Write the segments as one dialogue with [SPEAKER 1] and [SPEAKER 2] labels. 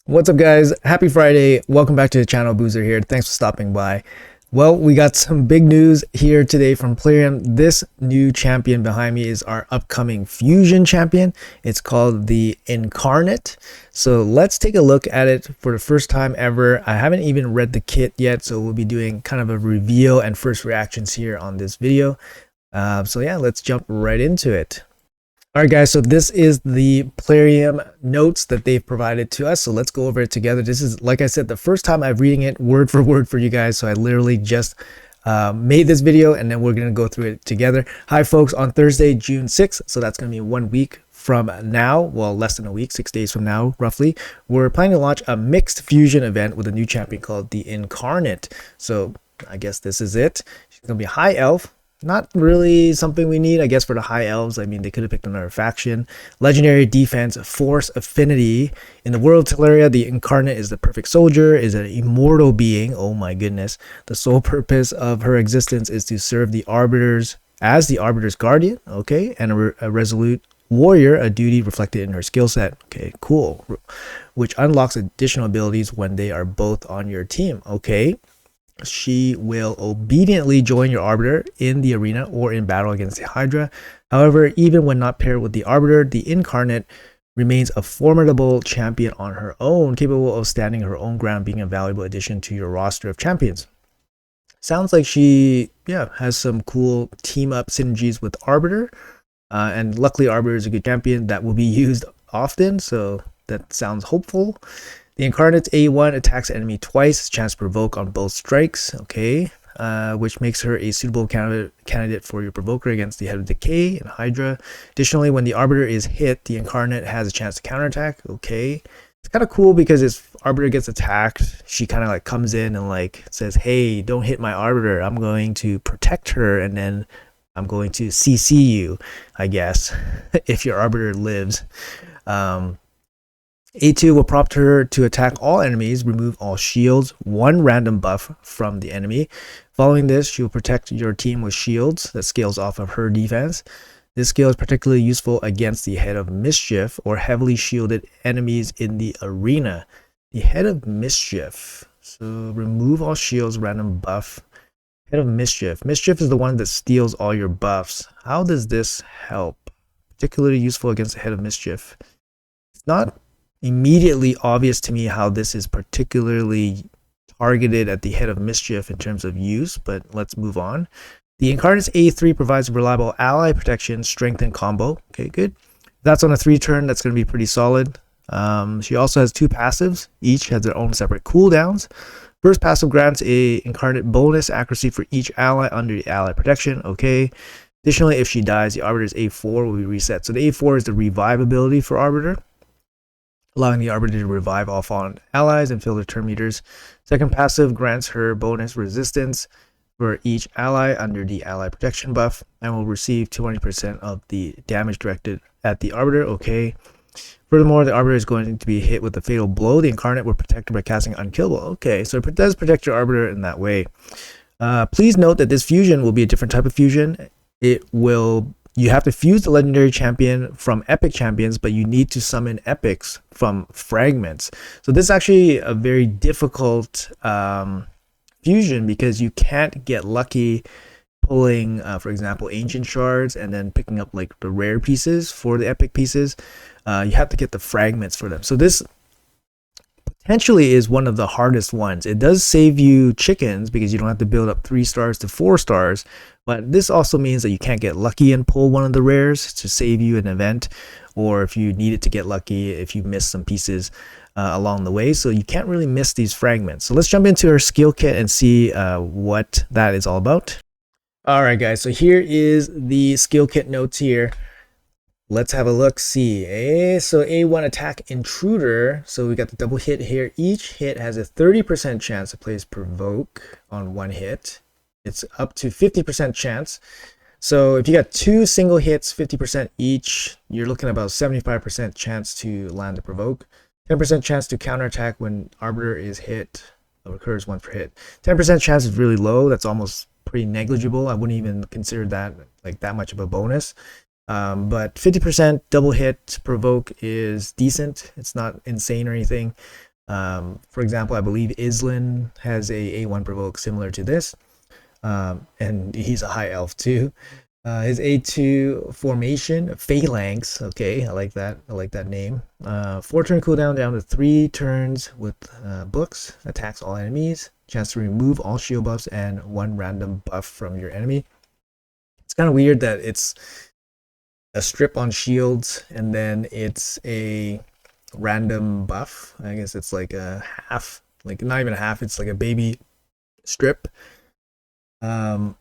[SPEAKER 1] What's up, guys? Happy Friday. Welcome back to the channel. Boozer here. Thanks for stopping by. Well, we got some big news here today from Plarium. This new champion behind me is our upcoming fusion champion. It's called the Incarnate. So let's take a look at it for the first time ever. I haven't even read the kit yet, so we'll be doing kind of a reveal and first reactions here on this video. So yeah, let's jump right into it. All right, guys, so this is the Plarium notes that they've provided to us. So let's go over it together. This is, like I said, the first time I'm reading it word for word for you guys. So I literally just made this video and then we're going to go through it together. Hi, folks, on Thursday, June 6th. So that's going to be 1 week from now. Well, less than a week, 6 days from now, roughly. We're planning to launch a mixed fusion event with a new champion called the Incarnate. So I guess this is it. She's going to be high elf. Not really something we need, I guess, for the high elves. I mean, they could have picked another faction. Legendary defense, force affinity. In the world of Teleria, the Incarnate is the perfect soldier, is an immortal being. Oh my goodness. The sole purpose of her existence is to serve the Arbiters as the Arbiter's guardian, okay, and a resolute warrior, a duty reflected in her skill set. Okay, cool. Which unlocks additional abilities when they are both on your team, okay. She will obediently join your Arbiter in the arena or in battle against the Hydra. However, even when not paired with the Arbiter, the Incarnate remains a formidable champion on her own, capable of standing her own ground, being a valuable addition to your roster of champions. Sounds like she, has some cool team-up synergies with Arbiter. And luckily, Arbiter is a good champion that will be used often, so that sounds hopeful. The Incarnate's A1 attacks enemy twice, chance to provoke on both strikes, okay, which makes her a suitable candidate for your provoker against the Head of Decay and Hydra. Additionally, when the Arbiter is hit, the Incarnate has a chance to counterattack, okay. It's kind of cool because if Arbiter gets attacked, she kind of like comes in and like says, hey, don't hit my Arbiter, I'm going to protect her, and then I'm going to CC you, I guess, if your Arbiter lives. A2 will prompt her to attack all enemies, remove all shields, one random buff from the enemy. Following this, she will protect your team with shields that scales off of her defense. This skill is particularly useful against the Head of Mischief or heavily shielded enemies in the arena. The Head of Mischief. So remove all shields, random buff. Head of Mischief. Mischief is the one that steals all your buffs. How does this help? Particularly useful against the Head of Mischief. It's not immediately obvious to me how this is particularly targeted at the Head of Mischief in terms of use, but let's move on. The Incarnate's A3 provides reliable ally protection, strength, and combo. Okay, good. That's on a 3-turn. That's going to be pretty solid. She also has 2 passives. Each has their own separate cooldowns. First passive grants a Incarnate bonus accuracy for each ally under the ally protection. Okay. Additionally, if she dies, the Arbiter's A4 will be reset. So the A4 is the revive ability for Arbiter, allowing the Arbiter to revive all fallen allies and fill their turn meters. Second passive grants her bonus resistance for each ally under the ally protection buff and will receive 200% of the damage directed at the Arbiter. Okay. Furthermore, the Arbiter is going to be hit with a fatal blow. The Incarnate will protect her by casting Unkillable. Okay, so it does protect your Arbiter in that way. Please note that this fusion will be a different type of fusion. You have to fuse the legendary champion from epic champions, but you need to summon epics from fragments. So this is actually a very difficult fusion because you can't get lucky pulling, for example, ancient shards and then picking up like the rare pieces for the epic pieces. You have to get the fragments for them. So this potentially is one of the hardest ones. It does save you chickens because you don't have to build up 3 stars to 4 stars. But this also means that you can't get lucky and pull one of the rares to save you an event, or if you needed to get lucky, if you miss some pieces along the way. So you can't really miss these fragments. So let's jump into our skill kit and see what that is all about. All right, guys. So here is the skill kit notes here. Let's have a look. See. So A1 attack intruder. So we got the double hit here. Each hit has a 30% chance to place provoke on 1 hit. It's up to 50% chance. So if you got 2 single hits, 50% each, you're looking at about 75% chance to land a provoke. 10% chance to counterattack when Arbiter is hit. Occurs once per hit. 10% chance is really low. That's almost pretty negligible. I wouldn't even consider that like that much of a bonus. But 50% double hit provoke is decent. It's not insane or anything. For example, I believe Islin has a A1 provoke similar to this, and he's a high elf too. His A2 formation, Phalanx. Okay, I like that. I like that name. 4-turn cooldown down to 3 turns with books. Attacks all enemies. Chance to remove all shield buffs and 1 random buff from your enemy. It's kind of weird that it's a strip on shields and then it's a random buff. I guess it's like a half, like not even a half. It's like a baby strip. And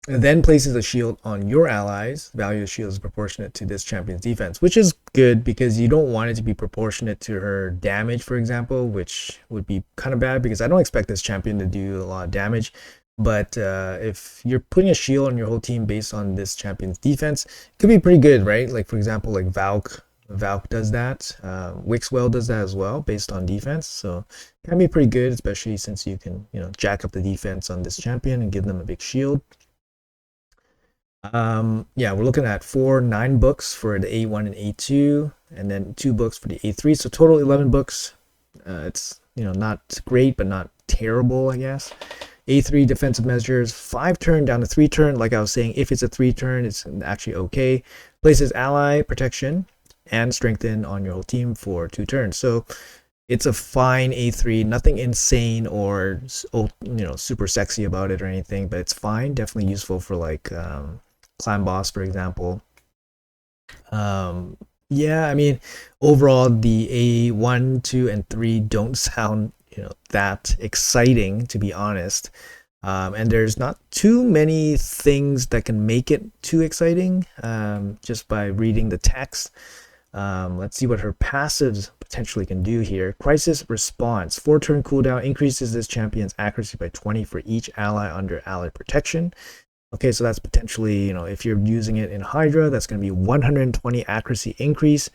[SPEAKER 1] then places a shield on your allies. The value of the shield is proportionate to this champion's defense, which is good because you don't want it to be proportionate to her damage, for example, which would be kind of bad because I don't expect this champion to do a lot of damage. But if you're putting a shield on your whole team based on this champion's defense, it could be pretty good, right? Like, for example, like Valk does that. Wixwell does that as well based on defense. So it can be pretty good, especially since you can, jack up the defense on this champion and give them a big shield. Yeah, we're looking at 9 books for the A1 and A2, and then 2 books for the A3. So total 11 books. It's not great, but not terrible, I guess. A3 defensive measures, 5 turn down to 3 turn. Like I was saying, if it's a 3 turn, it's actually okay. Places ally protection and strengthen on your whole team for 2 turns. So it's a fine A3, nothing insane or super sexy about it or anything, but it's fine. Definitely useful for like clan boss, for example. Yeah, I mean, overall the A1, 2, and 3 don't sound that exciting, to be honest. And there's not too many things that can make it too exciting just by reading the text. Let's see what her passives potentially can do here. Crisis response, 4-turn cooldown, increases this champion's accuracy by 20 for each ally under ally protection. Okay, so that's potentially, if you're using it in Hydra, that's going to be 120 accuracy increase,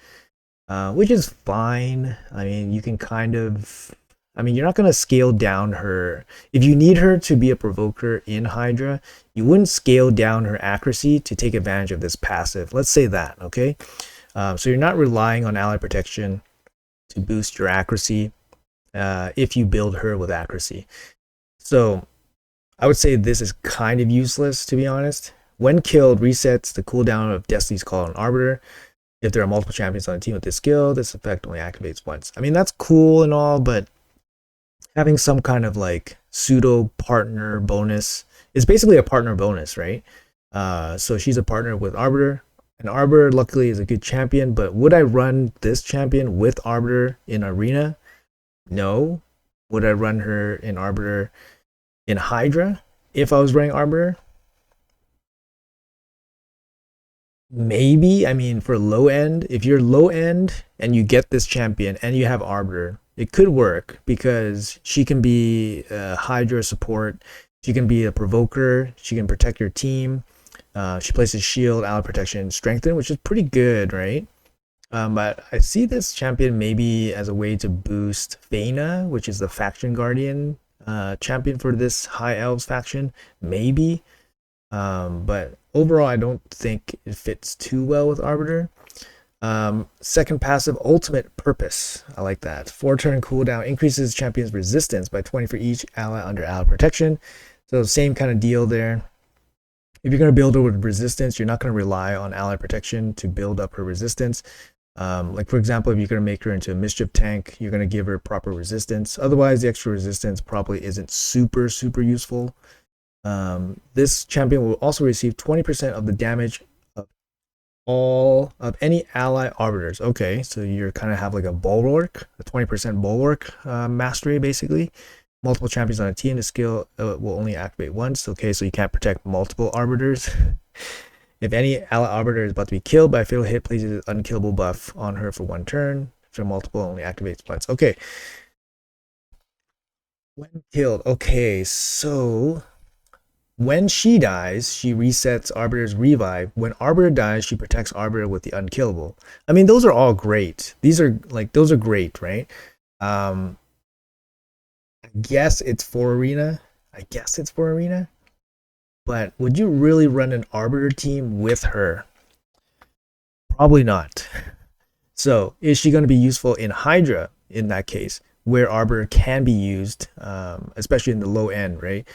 [SPEAKER 1] which is fine. I mean, you can you're not going to scale down her. If you need her to be a provoker in Hydra, you wouldn't scale down her accuracy to take advantage of this passive. Let's say that, okay? So you're not relying on ally protection to boost your accuracy if you build her with accuracy. So I would say this is kind of useless, to be honest. When killed, resets the cooldown of Destiny's Call on Arbiter. If there are multiple champions on the team with this skill, this effect only activates once. I mean, that's cool and all, but having some kind of like pseudo partner bonus is basically a partner bonus, right? So she's a partner with Arbiter. And Arbiter, luckily, is a good champion, but would I run this champion with Arbiter in Arena? No. Would I run her in Arbiter in Hydra if I was running Arbiter? Maybe. I mean, for low end, if you're low end and you get this champion and you have Arbiter, it could work because she can be a Hydra support. She can be a provoker. She can protect your team. She places shield, ally protection, strengthen, which is pretty good, right? But I see this champion maybe as a way to boost Feyna, which is the faction guardian champion for this high elves faction, maybe. But overall, I don't think it fits too well with Arbiter. Second passive, ultimate purpose. I like that. 4-turn cooldown, increases champion's resistance by 20 for each ally under ally protection. So same kind of deal there. If you're going to build her with resistance, you're not going to rely on ally protection to build up her resistance. Like, for example, if you're going to make her into a mischief tank, you're going to give her proper resistance. Otherwise, the extra resistance probably isn't super useful. This champion will also receive 20% of the damage of any ally arbiters. Okay, so you're kind of have like a bulwark, a 20% bulwark mastery, basically. Multiple champions on a team, the skill will only activate once. Okay, so you can't protect multiple arbiters. If any ally arbiter is about to be killed by a fatal hit, places an unkillable buff on her for 1 turn. If they're multiple, only activates once. Okay. When killed. Okay, so when she dies, she resets Arbiter's revive. When Arbiter dies, she protects Arbiter with the unkillable. I mean, those are all great. Those are great, right? I guess it's for Arena. But would you really run an Arbiter team with her? Probably not. So is she going to be useful in Hydra in that case? where Arbiter can be used, especially in the low end, right?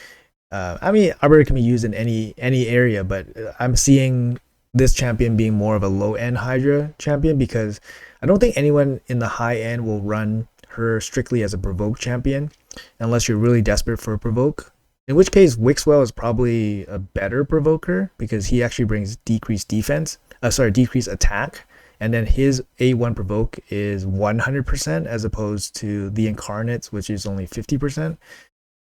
[SPEAKER 1] I mean, Arbiter can be used in any area, but I'm seeing this champion being more of a low end Hydra champion because I don't think anyone in the high end will run her strictly as a provoke champion unless you're really desperate for a provoke. In which case, Wixwell is probably a better provoker because he actually brings decreased defense. Decreased attack, and then his A1 provoke is 100% as opposed to the Incarnates, which is only 50%.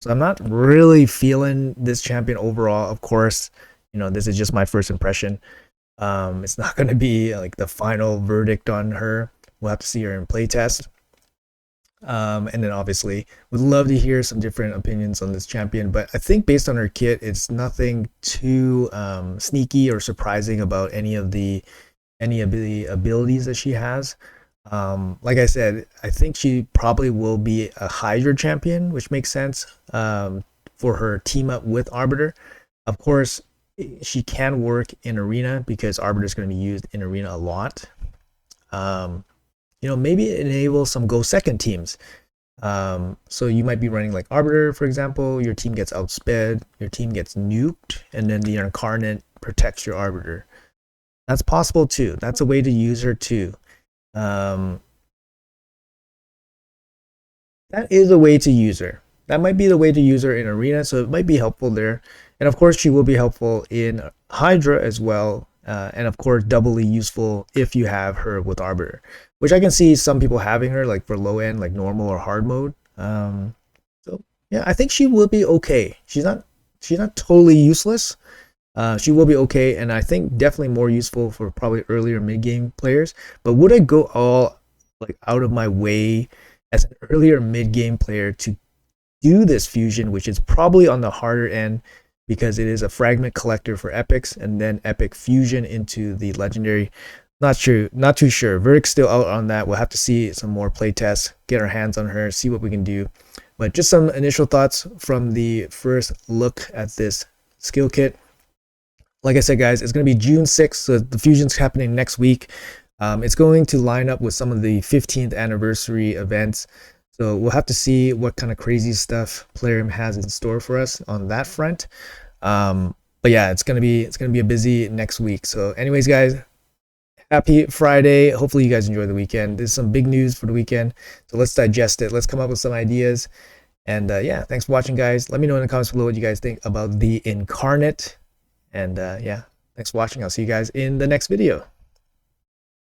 [SPEAKER 1] So I'm not really feeling this champion overall. Of course, this is just my first impression. It's not going to be like the final verdict on her. We'll have to see her in playtest. And then obviously would love to hear some different opinions on this champion, but I think based on her kit, it's nothing too sneaky or surprising about any of the abilities that she has. Like I said, I think she probably will be a Hydra champion, which makes sense for her team up with Arbiter. Of course, she can work in Arena because Arbiter is going to be used in Arena a lot. Maybe enable some go second teams. So you might be running like Arbiter, for example. Your team gets outsped, your team gets nuked, and then the Incarnate protects your Arbiter. That's possible too. That's a way to use her too. That is a way to use her. That might be the way to use her in Arena, so it might be helpful there. And of course, she will be helpful in Hydra as well. And of course, doubly useful if you have her with Arbiter, which I can see some people having her like for low end, like normal or hard mode. So yeah, I think she will be okay. She's not totally useless. She will be okay, and I think definitely more useful for probably earlier mid game players. But would I go all like out of my way as an earlier mid game player to do this fusion, which is probably on the harder end because it is a fragment collector for epics and then epic fusion into the legendary? Not too sure. Verdict's still out on that. We'll have to see some more play tests, get our hands on her, see what we can do. But just some initial thoughts from the first look at this skill kit. Like I said, guys, it's going to be June 6th, so the fusion's happening next week. It's going to line up with some of the 15th anniversary events. So we'll have to see what kind of crazy stuff Plarium has in store for us on that front. But yeah, it's gonna be a busy next week. So anyways, guys, happy Friday. Hopefully you guys enjoy the weekend. There's some big news for the weekend, so let's digest it. Let's come up with some ideas. And yeah, thanks for watching, guys. Let me know in the comments below what you guys think about the Incarnate. And yeah, thanks for watching. I'll see you guys in the next video.